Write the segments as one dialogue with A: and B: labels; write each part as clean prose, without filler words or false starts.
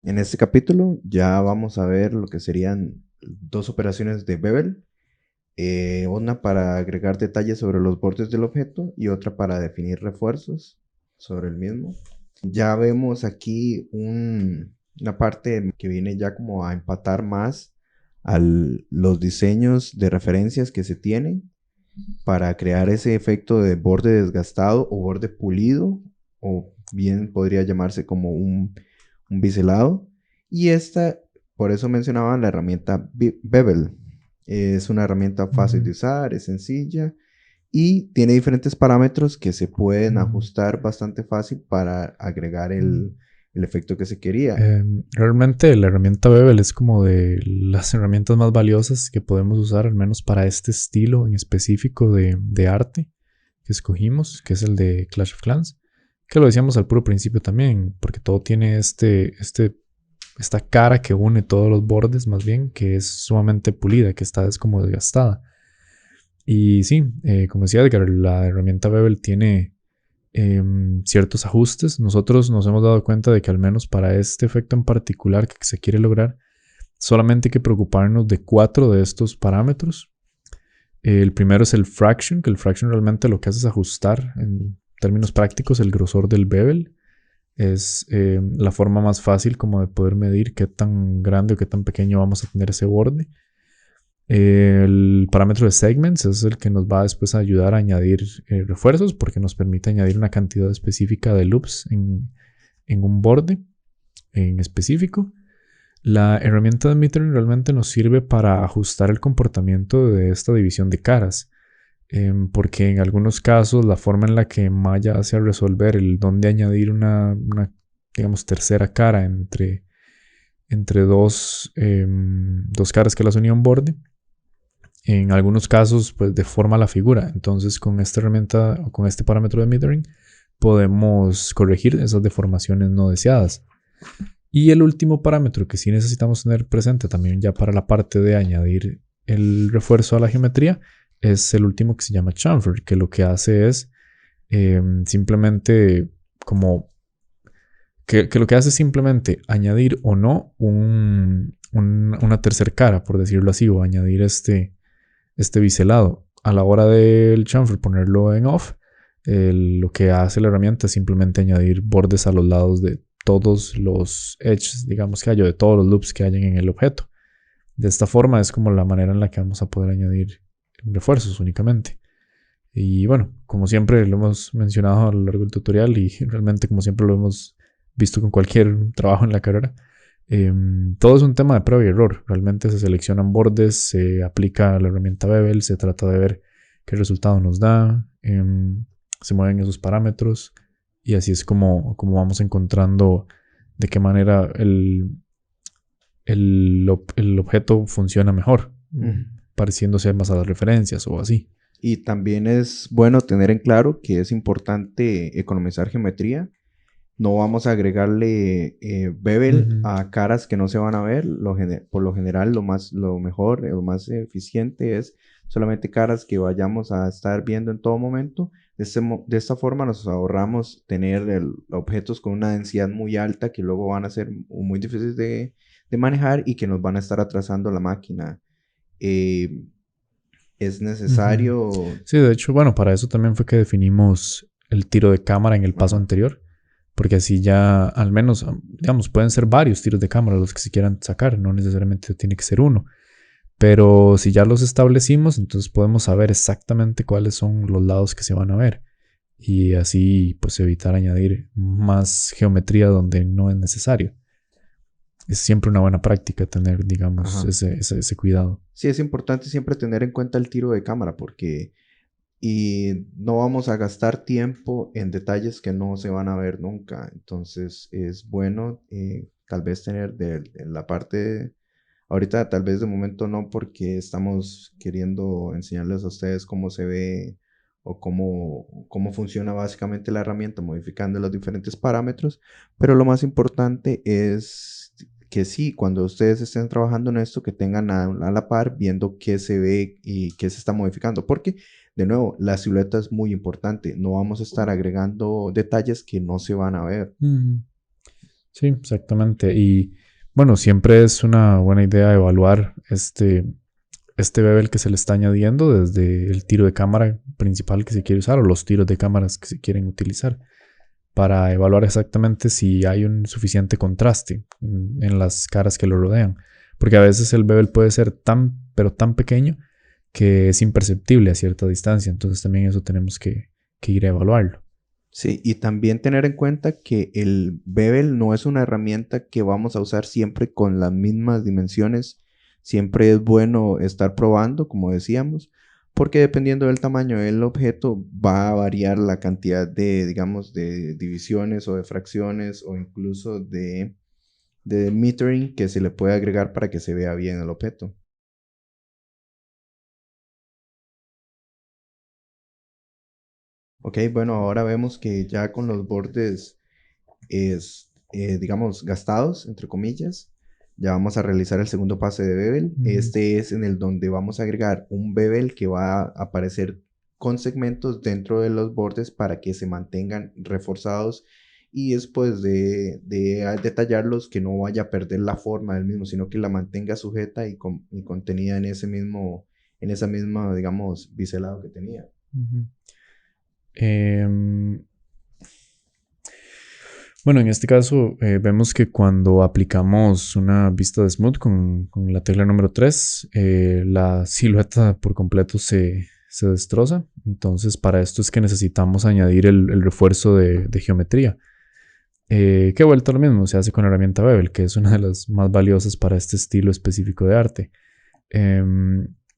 A: En este capítulo ya vamos a ver lo que serían dos operaciones de bevel, una para agregar detalles sobre los bordes del objeto y otra para definir refuerzos sobre el mismo. Ya vemos aquí una parte que viene ya como a empatar más a los diseños de referencias que se tienen para crear ese efecto de borde desgastado o borde pulido, o bien podría llamarse como un biselado. Y esta, por eso mencionaba la herramienta Bevel. Es una herramienta fácil de usar, es sencilla y tiene diferentes parámetros que se pueden ajustar bastante fácil para agregar el efecto que se quería.
B: Realmente la herramienta Bevel es como de las herramientas más valiosas que podemos usar, al menos para este estilo en específico de arte que escogimos, que es el de Clash of Clans, que lo decíamos al puro principio también, porque todo tiene esta cara que une todos los bordes, más bien, que es sumamente pulida, que está es como desgastada. Y sí, como decía Edgar, la herramienta Bevel tiene ciertos ajustes. Nosotros nos hemos dado cuenta de que al menos para este efecto en particular que se quiere lograr, solamente hay que preocuparnos de 4 de estos parámetros. El primero es el fraction, que el fraction realmente lo que hace es ajustar en términos prácticos el grosor del bevel. Es la forma más fácil como de poder medir qué tan grande o qué tan pequeño vamos a tener ese borde. El parámetro de segments es el que nos va después a ayudar a añadir refuerzos porque nos permite añadir una cantidad específica de loops en un borde en específico. La herramienta de metering realmente nos sirve para ajustar el comportamiento de esta división de caras, porque en algunos casos la forma en la que Maya hace resolver el dónde añadir una digamos, tercera cara entre dos caras que las unía a un borde, en algunos casos pues deforma la figura. Entonces con esta herramienta o con este parámetro de metering podemos corregir esas deformaciones no deseadas. Y el último parámetro que sí necesitamos tener presente también ya para la parte de añadir el refuerzo a la geometría es el último que se llama chamfer, que lo que hace es simplemente como que lo que hace es simplemente añadir o no una tercera cara, por decirlo así, o añadir este biselado. A la hora del chamfer ponerlo en off, lo que hace la herramienta es simplemente añadir bordes a los lados de todos los edges, digamos que haya, de todos los loops que hayan en el objeto. De esta forma es como la manera en la que vamos a poder añadir refuerzos únicamente. Y bueno, como siempre lo hemos mencionado a lo largo del tutorial y realmente como siempre lo hemos visto con cualquier trabajo en la carrera, todo es un tema de prueba y error. Realmente se seleccionan bordes, se aplica la herramienta Bevel, se trata de ver qué resultado nos da, se mueven esos parámetros y así es como vamos encontrando de qué manera el objeto funciona mejor, pareciéndose más a las referencias o así.
A: Y también es bueno tener en claro que es importante economizar geometría. No vamos a agregarle bevel a caras que no se van a ver. Por lo general, lo mejor, lo más eficiente es solamente caras que vayamos a estar viendo en todo momento. De esta forma nos ahorramos tener objetos con una densidad muy alta que luego van a ser muy difíciles de manejar y que nos van a estar atrasando la máquina. Eh, es necesario.
B: Sí, de hecho, bueno, para eso también fue que definimos el tiro de cámara en el paso anterior, porque así ya al menos, digamos, pueden ser varios tiros de cámara los que se quieran sacar, no necesariamente tiene que ser uno, pero si ya los establecimos, entonces podemos saber exactamente cuáles son los lados que se van a ver y así pues evitar añadir más geometría donde no es necesario. Es siempre una buena práctica tener, digamos,
A: Ajá.
B: ese cuidado.
A: Sí, es importante siempre tener en cuenta el tiro de cámara porque no vamos a gastar tiempo en detalles que no se van a ver nunca. Entonces es bueno tal vez tener de la parte, ahorita tal vez de momento no porque estamos queriendo enseñarles a ustedes cómo se ve o cómo funciona básicamente la herramienta modificando los diferentes parámetros, pero lo más importante es que sí, cuando ustedes estén trabajando en esto, que tengan a la par viendo qué se ve y qué se está modificando, porque de nuevo, la silueta es muy importante. No vamos a estar agregando detalles que no se van a ver.
B: Sí, exactamente. Y bueno, siempre es una buena idea evaluar este bevel que se le está añadiendo desde el tiro de cámara principal que se quiere usar o los tiros de cámaras que se quieren utilizar para evaluar exactamente si hay un suficiente contraste en las caras que lo rodean. Porque a veces el bevel puede ser tan, pero tan pequeño que es imperceptible a cierta distancia. Entonces también eso tenemos que ir a evaluarlo.
A: Sí, y también tener en cuenta que el bevel no es una herramienta que vamos a usar siempre con las mismas dimensiones. Siempre es bueno estar probando, como decíamos, porque dependiendo del tamaño del objeto va a variar la cantidad de, digamos, de divisiones o de fracciones o incluso de metering que se le puede agregar para que se vea bien el objeto. Ok, bueno, ahora vemos que ya con los bordes digamos, gastados, entre comillas, ya vamos a realizar el segundo pase de bevel. Este es en el donde vamos a agregar un bevel que va a aparecer con segmentos dentro de los bordes para que se mantengan reforzados y después de detallarlos que no vaya a perder la forma del mismo, sino que la mantenga sujeta y contenida en ese mismo, en esa misma, digamos, biselado que tenía.
B: Em, bueno, en este caso vemos que cuando aplicamos una vista de smooth con la tecla número 3, la silueta por completo se destroza. Entonces para esto es que necesitamos añadir el refuerzo de geometría. Que vuelto a lo mismo, se hace con la herramienta Bevel, que es una de las más valiosas para este estilo específico de arte.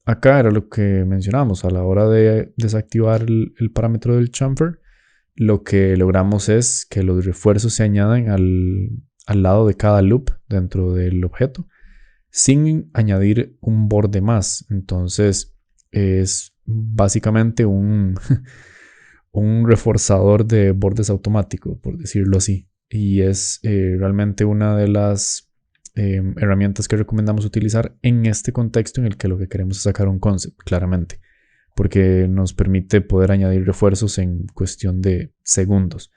B: Acá era lo que mencionamos, a la hora de desactivar el parámetro del chamfer, lo que logramos es que los refuerzos se añadan al lado de cada loop dentro del objeto, sin añadir un borde más. Entonces es básicamente un reforzador de bordes automático, por decirlo así. Y es realmente una de las herramientas que recomendamos utilizar en este contexto en el que lo que queremos es sacar un concept, claramente, porque nos permite poder añadir refuerzos en cuestión de segundos,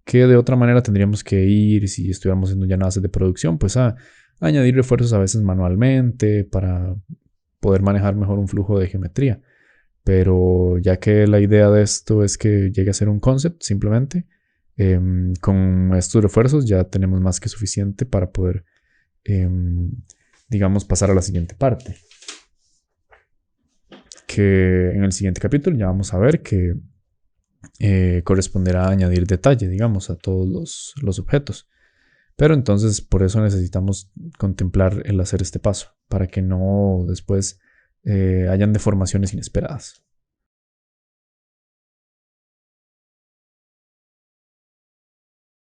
B: que de otra manera tendríamos que ir, si estuviéramos haciendo ya naves de producción, pues a añadir refuerzos a veces manualmente para poder manejar mejor un flujo de geometría. Pero ya que la idea de esto es que llegue a ser un concept, simplemente, con estos refuerzos ya tenemos más que suficiente para poder, digamos, pasar a la siguiente parte. Que en el siguiente capítulo ya vamos a ver que corresponderá a añadir detalle, digamos, a todos los objetos. Pero entonces por eso necesitamos contemplar el hacer este paso, para que no después hayan deformaciones inesperadas.